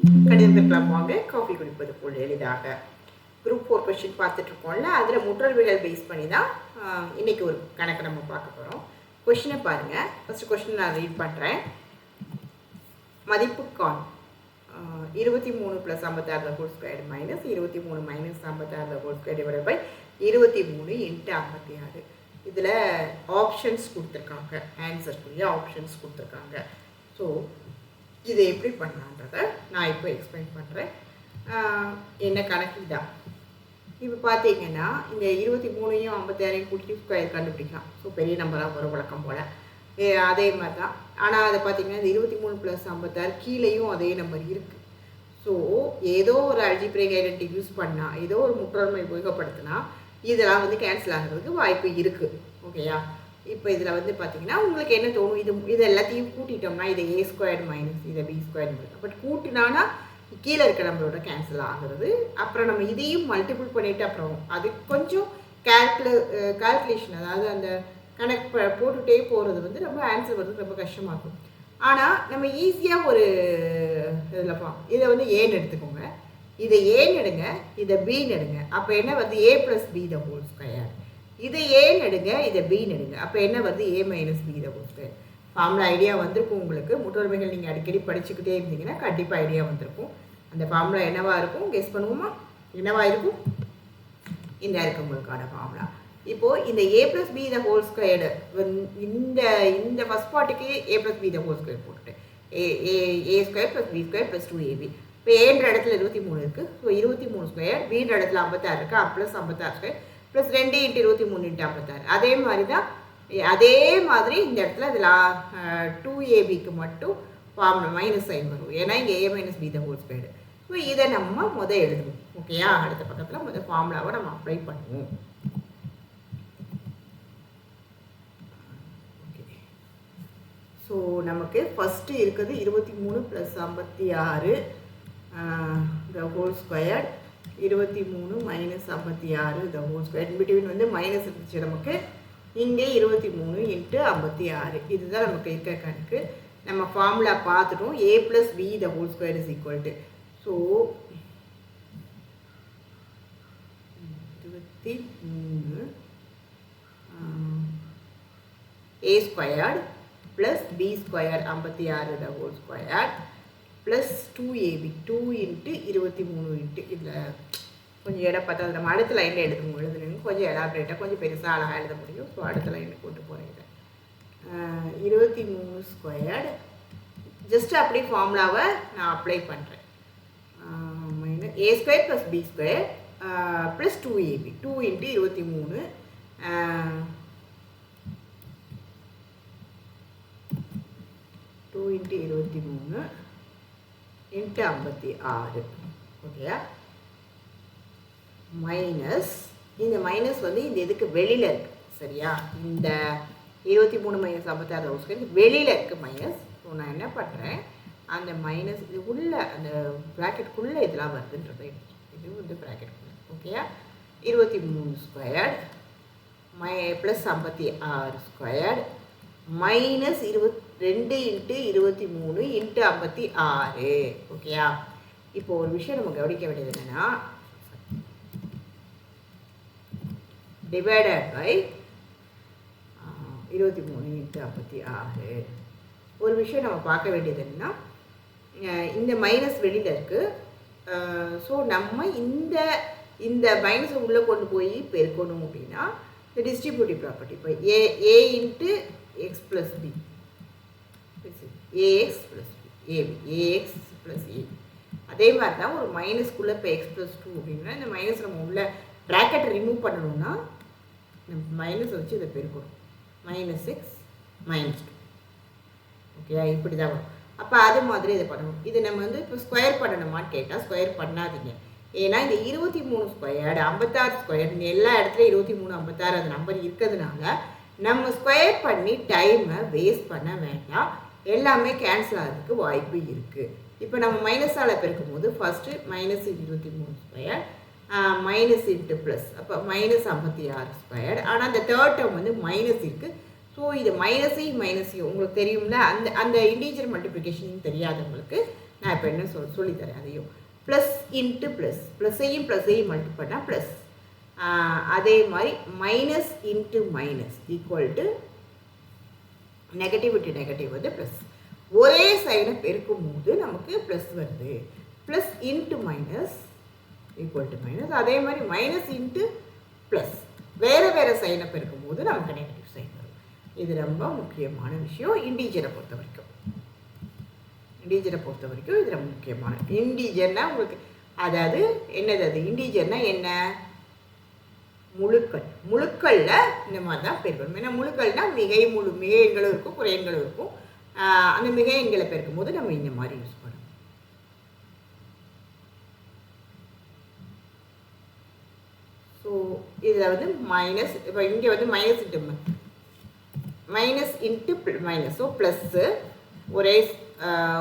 கணிதம் கற்கலாம் வாங்க, காஃபி குடிப்பது போல் எளிதாக. குரூப் 4 கொஸ்டின் பார்த்துட்டு இருக்கோம்ல, அதில் முற்றொருமைகள் பேஸ் பண்ணி தான் இன்னைக்கு ஒரு கணக்கு நம்ம பார்க்க போகிறோம். கொஸ்டினை பாருங்கள். ஃபஸ்ட்டு கொஸ்டின் நான் ரீட் பண்ணுறேன். மதிப்பு கான் 23 + 56 whole square minus 23 - 56 whole square divided by 23 × 56. இதில் ஆப்ஷன்ஸ் கொடுத்துருக்காங்க, ஆன்சருக்குரிய ஆப்ஷன்ஸ் கொடுத்துருக்காங்க. ஸோ இதை எப்படி பண்ணலான்றதை நான் இப்போ எக்ஸ்பிளைன் பண்ணுறேன். என்ன கணக்கு தான் இப்போ பார்த்தீங்கன்னா, இந்த 23யும் 56யும் கூட்டி ஸ்கொயர் கண்டுபிடிக்கலாம். ஸோ பெரிய நம்பராக வரும் வழக்கம் போல். அதே மாதிரி தான். ஆனால் அதை பார்த்தீங்கன்னா, இந்த 23 + 56 கீழேயும் அதே நம்பர் இருக்குது. ஸோ ஏதோ ஒரு அல்ஜிப்ரிக் ஐடென்டிட்டி யூஸ் பண்ணால், ஏதோ ஒரு முற்றொருமை உபயோகப்படுத்தினா இதெல்லாம் வந்து கேன்சல் ஆகிறதுக்கு வாய்ப்பு இருக்குது. ஓகேயா? இப்போ இதில் வந்து பார்த்தீங்கன்னா, உங்களுக்கு என்ன தோணும், இது எல்லாத்தையும் கூட்டிட்டோம்னா இதை a² மைனஸ் இதை b². பட் கூட்டினானா கீழே இருக்க நம்மளோட கேன்சல் ஆகிறது. அப்புறம் நம்ம இதையும் மல்டிபிள் பண்ணிவிட்டு அப்புறம் அது கொஞ்சம் கால்குலேஷன், அதாவது அந்த கணக்கு போட்டுகிட்டே போகிறது வந்து ரொம்ப ஆன்சர் வந்து ரொம்ப கஷ்டமாகும். ஆனால் நம்ம ஈஸியாக ஒரு இதில் இதை வந்து ஏன்னு எடுத்துக்கோங்க, இதை ஏன்னு எடுங்க, இதை பின்னு எடுங்க. அப்போ என்ன வந்து a + b the whole square. இதை ஏன்னு எடுங்க, இதை பின்னு எடுங்க. அப்போ என்ன வந்து a - b the whole square. Formula idea வந்திருக்கும் உங்களுக்கு. முற்றொருமைகள் நீங்கள் அடிக்கடி படிச்சுக்கிட்டே இருந்தீங்கன்னா கண்டிப்பாக ஐடியா வந்திருக்கும். அந்த ஃபார்முலா என்னவாக இருக்கும் கெஸ் பண்ணுவோமா? என்னவாக இருக்கும்? இந்த இருக்கும் உங்களுக்கான ஃபார்முலா. இப்போது இந்த a + b the whole squared இந்த ஃபஸ்ட் பார்ட்டுக்கு a + b the whole square போட்டுட்டு a² + b² + 2ab. இப்போ ஏன்ற இடத்துல 23 இருக்குது. ஸோ 23 ஸ்கொயர், பின்ற இடத்துல 56 இருக்குது, ப்ளஸ் 56 ஸ்கொயர் ப்ளஸ் 2 × 23 × 56. அதே மாதிரி தான், அதே மாதிரி இந்த இடத்துல இதில் 2ab மட்டும் ஃபார்முலா மைனஸ் சைன் வரும். ஏன்னா இங்கே a - b the whole square. So இதை நம்ம எழுதுவோம். ஓகேயா? அடுத்த பக்கத்தில் ஃபார்முலாவை நம்ம அப்ளை பண்ணுவோம். ஓகே. ஸோ நமக்கு ஃபஸ்ட்டு இருக்குது 23 + 56 த ஹோல் ஸ்கொயர், 23 - 56 த ஹோல் ஸ்கொயர். பிட்வீன் வந்து மைனஸ் இருந்துச்சு நமக்கு. இங்கே 23 × 56. இதுதான் நமக்கு இருக்க கணக்கு. நம்ம ஃபார்முலா பார்த்துட்டோம். a + b the whole square is equal to, so 23 a² + b² 56 the whole square plus 2ab 2 × 23 இதில் கொஞ்சம் இடம் பார்த்தா நம்ம அடுத்த லைனில் எழுதுனீங்க. கொஞ்சம் எலாபரேட்டாக கொஞ்சம் பெருசாக அழகாக எழுத முடியும். ஸோ அடுத்த லைனில் கொண்டு போகிறேன். இதை 23 ஸ்கொயர்டு ஜஸ்ட் அப்படி ஃபார்முலாவை நான் அப்ளை பண்ணுறேன். Minus a² + b² plus 2ab 2 × 23 2 × 23 × 56. ஓகேயா? மைனஸ் இந்த மைனஸ் வந்து இந்த இதுக்கு வெளியில் இருக்குது. சரியா? இந்த 23 - 56 ஹோல் ஸ்கொயர் வெளியில் இருக்குது மைனஸ். ஸோ நான் என்ன பண்ணுறேன், அந்த மைனஸ் இது உள்ள அந்த ப்ராக்கெட்டுக்குள்ளே இதெல்லாம் வருதுன்றதை இது வந்து ப்ராக்கெட்டுக்குள்ளே. ஓகேயா? 23 ஸ்கொயர் ப்ளஸ் 56 ஸ்கொயர் மைனஸ் 2 × 23 × 56. ஓகேயா? இப்போ ஒரு விஷயம் நம்ம கவனிக்க வேண்டியது என்னென்னா, டிவைடட் பை 23 × 56. ஒரு விஷயம் நம்ம பார்க்க வேண்டியது என்னென்னா, இந்த மைனஸ் வெளியில் இருக்குது. ஸோ நம்ம இந்த மைனஸை உள்ளே கொண்டு போய் பெருக்கணும் அப்படின்னா இந்த டிஸ்ட்ரிபியூட்டிவ் ப்ராப்பர்ட்டி. இப்போ a × x + b ax + ab ax + ab. அதே மாதிரி தான் ஒரு மைனஸ்க்குள்ளே இப்போ x + 2 அப்படின்னா இந்த மைனஸ் நம்ம உள்ள ப்ராக்கெட்டை ரிமூவ் பண்ணணும்னா நம்ம மைனஸ் வச்சு இதை பெருக்கணும். -x - 2. ஓகேயா? இப்படி தான் வரும். அப்போ அது மாதிரி இதை பண்ணணும். இது நம்ம வந்து இப்போ ஸ்கொயர் பண்ணணுமான்னு கேட்டால் ஸ்கொயர் பண்ணாதீங்க. ஏன்னா இந்த 23 ஸ்கொயர் 56 ஸ்கொயர் எல்லா இடத்துலையும் 23 56 அந்த நம்பர் இருக்கிறதுனால நம்ம ஸ்கொயர் பண்ணி டைமை வேஸ்ட் பண்ண வேண்டாம். எல்லாமே கேன்சல் ஆகிறதுக்கு வாய்ப்பு இருக்குது. இப்போ நம்ம மைனஸால் பெருக்கும் போது ஃபஸ்ட்டு -23 ஸ்கொயர் மைனஸ் × ப்ளஸ், அப்போ -56 ஸ்கொயர். ஆனால் அந்த தேர்ட் டேர்ம் வந்து மைனஸ் இருக்குது. ஸோ இது மைனஸையும் உங்களுக்கு தெரியும்ல, அந்த இண்டீஜர் மல்டிப்ளிகேஷன் தெரியாதவங்களுக்கு நான் இப்போ என்ன சொல்லித்தரேன் அதையும். ப்ளஸ் இன்ட்டு ப்ளஸ், ப்ளஸ்ஸையும் மல்டிப்ளை பண்ணால் ப்ளஸ். அதே மாதிரி minus into minus equal to negative into negative வந்து ப்ளஸ். ஒரே சைனை பெருக்கும் போது நமக்கு ப்ளஸ் வருது. Plus into minus equal to minus. அதே மாதிரி மைனஸ் இன்ட்டு ப்ளஸ் வேறு சைனை பெருக்கும் போது நமக்கு நெகட்டிவ் சைன் வரும். இது ரொம்ப முக்கியமான விஷயம் இண்டீஜரை பொறுத்த வரைக்கும். இது ரொம்ப முக்கியமான இண்டீஜர்னா உங்களுக்கு அதாவது என்னது, அது இண்டீஜர்னா என்ன, முழுக்களில் இந்த மாதிரி தான் பெருக்கணும். ஏன்னா முழுக்கள்னா மிகை எண்களும் இருக்கும், குறை எண்களும் இருக்கும். அந்த மிகை எண்களை பெருக்கும் போது நம்ம இந்த மாதிரி யூஸ் பண்ணணும். ஸோ இதில் வந்து மைனஸ், இப்போ இங்கே வந்து minus into minus. So plus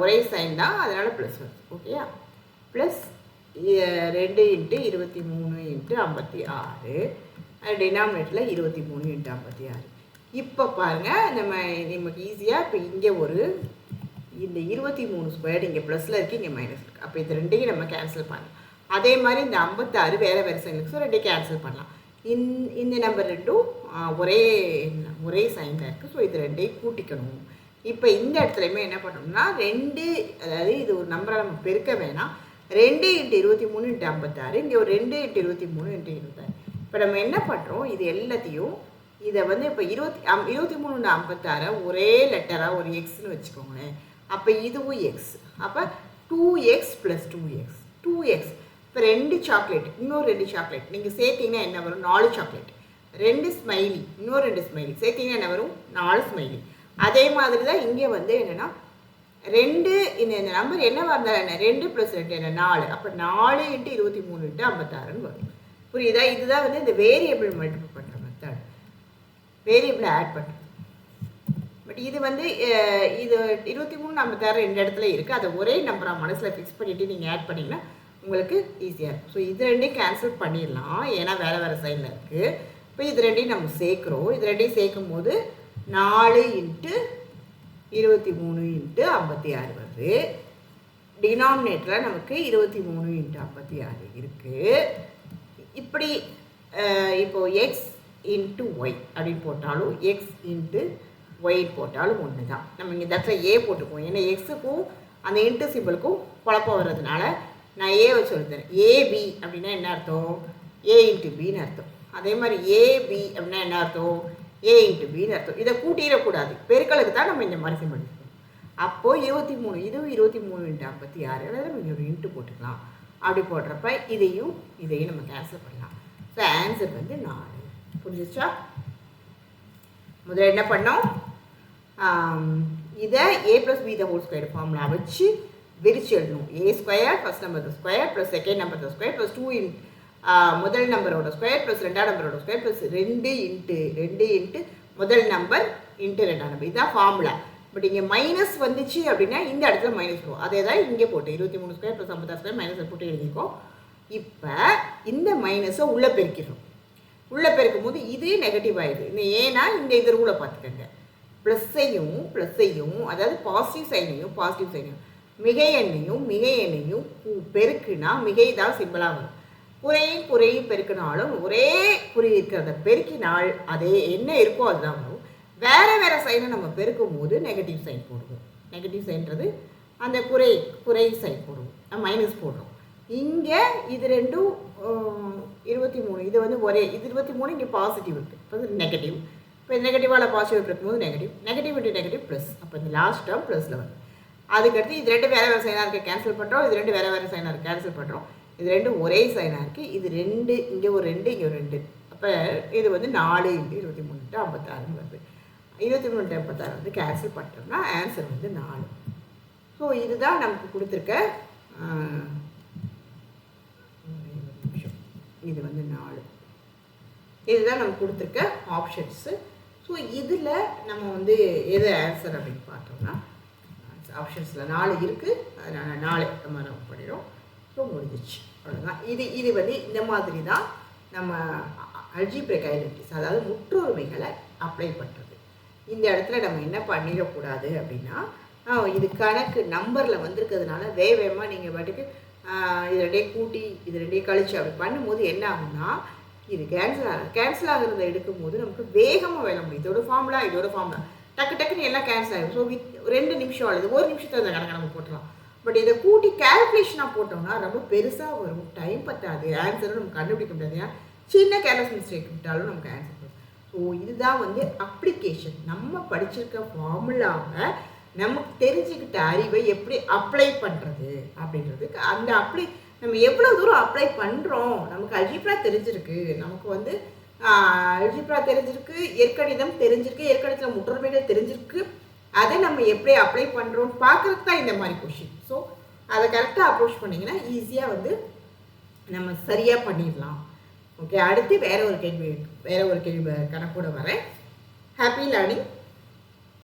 ஒரே சைன் தான், அதனால் ப்ளஸ் வருது. ஓகேயா? ப்ளஸ் 2 இன்ட்டு 23 இன்ட்டு 56, டினாமினேட்டரில் 23 இன்ட்டு 56. இப்போ பாருங்கள், நமக்கு ஈஸியாக இப்போ இங்கே இந்த 23 ஸ்கொயர் இங்கே ப்ளஸில் இருக்குது, இங்கே மைனஸ் இருக்குது. அப்போ இது ரெண்டையும் நம்ம கேன்சல் பண்ணலாம். அதே மாதிரி இந்த 56 வேறு சைன் இருக்குது. ஸோ ரெண்டையும் கேன்சல் பண்ணலாம். இந்த நம்பர் ரெண்டும் ஒரே சைனில் இருக்குது. ஸோ இது ரெண்டையும் கூட்டிக்கணும். இப்போ இந்த இடத்துலையுமே என்ன பண்ணணும்னா 2, அதாவது இது ஒரு நம்பரை நம்ம பெருக்க வேணாம். 2 இன்ட்டு 23 இன்ட்டு 56, இங்கே ஒரு 2 இன்ட்டு 23 இன்ட்டு 26. இப்போ நம்ம என்ன பண்ணுறோம், இது எல்லாத்தையும் இதை வந்து இப்போ 23 56 ஒரே லெட்டராக ஒரு எக்ஸ்ன்னு வச்சுக்கோங்களேன். அப்போ இதுவும் எக்ஸ். அப்போ 2x + 2x. இப்போ 2 சாக்லேட், இன்னொரு 2 சாக்லேட் நீங்கள் சேர்த்திங்கன்னா என்ன வரும், 4 சாக்லேட். 2 ஸ்மைலி, இன்னொரு 2 ஸ்மைலி சேர்த்திங்கன்னா என்ன வரும், 4 ஸ்மைலி. அதே மாதிரி தான் இங்கே வந்து என்னென்னா 2 இந்த நம்பர் என்னவாக இருந்தாலும் என்ன, 2 + 2 என்ன 4. அப்போ 4 இன்ட்டு 23 இன்ட்டு 56 வரும். புரியுதா? இதுதான் வந்து இந்த வேரியபிள் மல்டிபிள் பண்ணுற மெத்தட், வேரியபிளை ஆட் பண்ணுறது. பட் இது வந்து இது 23 56 இந்த இடத்துல இருக்குது. அதை ஒரே நம்பராக மனசில் ஃபிக்ஸ் பண்ணிவிட்டு நீங்கள் ஆட் பண்ணிங்கன்னா உங்களுக்கு ஈஸியாக இருக்கும். ஸோ இது ரெண்டையும் கேன்சல் பண்ணிடலாம், ஏன்னா வேறு சைடில் இருக்குது. இப்போ இது ரெண்டையும் நம்ம சேர்க்குறோம். இது ரெண்டையும் சேர்க்கும் போது 4 இன்ட்டு 23 இன்ட்டு 56 வருது. டினாமினேட்டரில் நமக்கு 23 இன்ட்டு 56 இருக்குது. இப்படி இப்போது எக்ஸ் இன்ட்டு ஒய் அப்படின்னு போட்டாலும் எக்ஸ் இன்ட்டு ஒய் போட்டாலும் ஒன்று தான். நம்ம இங்கே இடத்துல ஏ போட்டுக்குவோம், ஏன்னா எக்ஸுக்கும் அந்த இன்ட்டு சிம்பிளுக்கும் குழப்பம் வர்றதுனால நான் ஏவை சொல்லித்தரேன். ஏபி அப்படின்னா என்ன அர்த்தம், ஏ இன்ட்டு பின்னு அர்த்தம். அதே மாதிரி ஏபி அப்படின்னா என்ன அர்த்தம், ஏ இன்ட்டு பின்னு அர்த்தம். இதை கூட்டிடக்கூடாது, பெருக்களுக்கு தான் நம்ம இந்த மாதிரி சிம்பிள் எடுத்துக்கணும். அப்போது 23, இதுவும் 23 இன்ட்டு 56, நம்ம இங்கே ஒரு இன்ட்டு போட்டுக்கலாம். அப்படி போடுறப்ப இதையும் நம்ம கேன்சல் பண்ணலாம். ஸோ ஆன்சர் வந்து 4. புரிஞ்சிச்சா? முதல்ல என்ன பண்ணோம், இதை a + b the whole square formula வச்சு விரிச்சு எழுதணும். a square first number square plus second number square plus 2 முதல் நம்பரோட ஸ்கொயர் ப்ளஸ் ரெண்டாம் நம்பரோட ஸ்கொயர் ப்ளஸ் 2 இன்ட்டு முதல் நம்பர் இன்ட்டு ரெண்டாம் நம்பர். இதுதான் ஃபார்முலா. பட் இங்கே மைனஸ் வந்துச்சு அப்படின்னா இந்த இடத்துல மைனஸ் வரும். அதே தான் இங்கே போட்டு 23 ஸ்கொயர் ப்ளஸ் 56 ஸ்கொயர் மைனஸ் போட்டு எழுதிக்கோ. இப்போ இந்த மைனஸை உள்ளே பெருக்கிடும். உள்ளே பெருக்கும் போது இது நெகட்டிவ் ஆகிடுது. இந்த ஏன்னா இந்த இது ரூலை பார்த்துக்கங்க, ப்ளஸ்ஸையும் அதாவது பாசிட்டிவ் சைனையும் மிகை எண்ணையும் பெருக்குனா மிகை தான் சிம்பிளாக வரும். குறையும் பெருக்கினாலும் ஒரே குறி இருக்கிறத பெருக்கினால் அதே என்ன இருக்கோ அதுதான் வரும். வேறு சைனை நம்ம பெருக்கும் போது நெகட்டிவ் சைன் போடுவோம். நெகட்டிவ் சைன்றது அந்த குறை சைன் போடுவோம், மைனஸ் போடுறோம். இங்கே இது ரெண்டும் 23, இது வந்து இது 23, இங்கே பாசிட்டிவ் இருக்குது, இப்போ இது நெகட்டிவ். இப்போ நெகட்டிவால் பாசிட்டிவ் இருக்கும்போது நெகட்டிவ் இன்ட்டு நெகட்டிவ் ப்ளஸ். அப்போ இந்த லாஸ்ட் டேர்ம் ப்ளஸில் வருது. அதுக்கடுத்து இது ரெண்டு வேறு சைனாக இருக்குது, கேன்சல் பண்ணுறோம். இது ரெண்டு வேறு சைனாக இருக்குது, கேன்சல் பண்ணுறோம். இது ரெண்டும் ஒரே சைனாக இருக்குது. இது 2, இங்கே ஒரு 2, இங்கே ஒரு 2. அப்போ இது வந்து 4 இன்ட்டு 23 இன்ட்டு 56 வருது. 23 இன்ட்டு 56 வந்து கேன்சல் பண்ணிட்டோம்னா ஆன்சர் வந்து 4. ஸோ இதுதான் நமக்கு கொடுத்துருக்க, இது வந்து 4. இதுதான் நமக்கு கொடுத்துருக்க ஆப்ஷன்ஸு. ஸோ இதில் நம்ம வந்து எது ஆன்சர் அப்படின்னு பார்த்தோம்னா ஆப்ஷன்ஸில் 4 இருக்குது, அதனால் 4 நம்ம பண்ணிடும். ஸோ முடிஞ்சிச்சு, அவ்வளோதான். இது வந்து இந்த மாதிரி தான் நம்ம அல்ஜிப்ரிக் ஐடென்டிட்டிஸ், அதாவது முற்றொருமைகளை அப்ளை பண்ணுறது. இந்த இடத்துல நம்ம என்ன பண்ணிடக்கூடாது அப்படின்னா இது கணக்கு நம்பரில் வந்திருக்கிறதுனால வேகமாக நீங்கள் பாட்டுக்கு இது ரெண்டையும் கூட்டி இது ரெண்டையும் கழிச்சு அப்படி பண்ணும்போது என்ன ஆகும்னா இது கேன்சல் ஆகிறத எடுக்கும்போது நமக்கு வேகமாக வேலை முடியும். இதோட ஃபார்முலா டக்கு டக்குன்னு எல்லாம் கேன்சல் ஆகிடும். ஸோ 2 நிமிஷம் ஆகுது, 1 நிமிஷத்தை அந்த கணக்கு நம்ம போட்டுடலாம். பட் இதை கூட்டி கேல்குலேஷனாக போட்டோம்னா ரொம்ப பெருசாக வரும், டைம் பத்தாது, ஆன்சரும் நம்ம கண்டுபிடிக்க முடியாது. ஏன்னா சின்ன கேர்லெஸ் மிஸ்டேக் விட்டாலும் நமக்கு ஆன்சர் வரும். ஸோ இதுதான் அப்ளிகேஷன். நம்ம படிச்சிருக்க ஃபார்முலாவை நமக்கு தெரிஞ்சுக்கிட்ட அறிவை எப்படி அப்ளை பண்ணுறது அப்படின்றதுக்கு நம்ம எவ்வளோ தூரம் அப்ளை பண்ணுறோம். நமக்கு அல்ஜிப்ரா தெரிஞ்சிருக்கு, நமக்கு அல்ஜிப்ரா தெரிஞ்சிருக்கு, இயற்கணிதம் தெரிஞ்சிருக்கு, இயற்கணிதத்தில் முற்றொருமைகள் தெரிஞ்சிருக்கு. அதை நம்ம எப்படி அப்ளை பண்ணுறோம்னு பார்க்குறதுக்கு தான் இந்த மாதிரி கொஷின். ஸோ அதை கரெக்டாக அப்ரோச் பண்ணிங்கன்னா ஈஸியாக நம்ம சரியாக பண்ணிடலாம். ஓகே, அடுத்து வேற ஒரு கேள்வி கணக்கோட வரேன். Happy learning.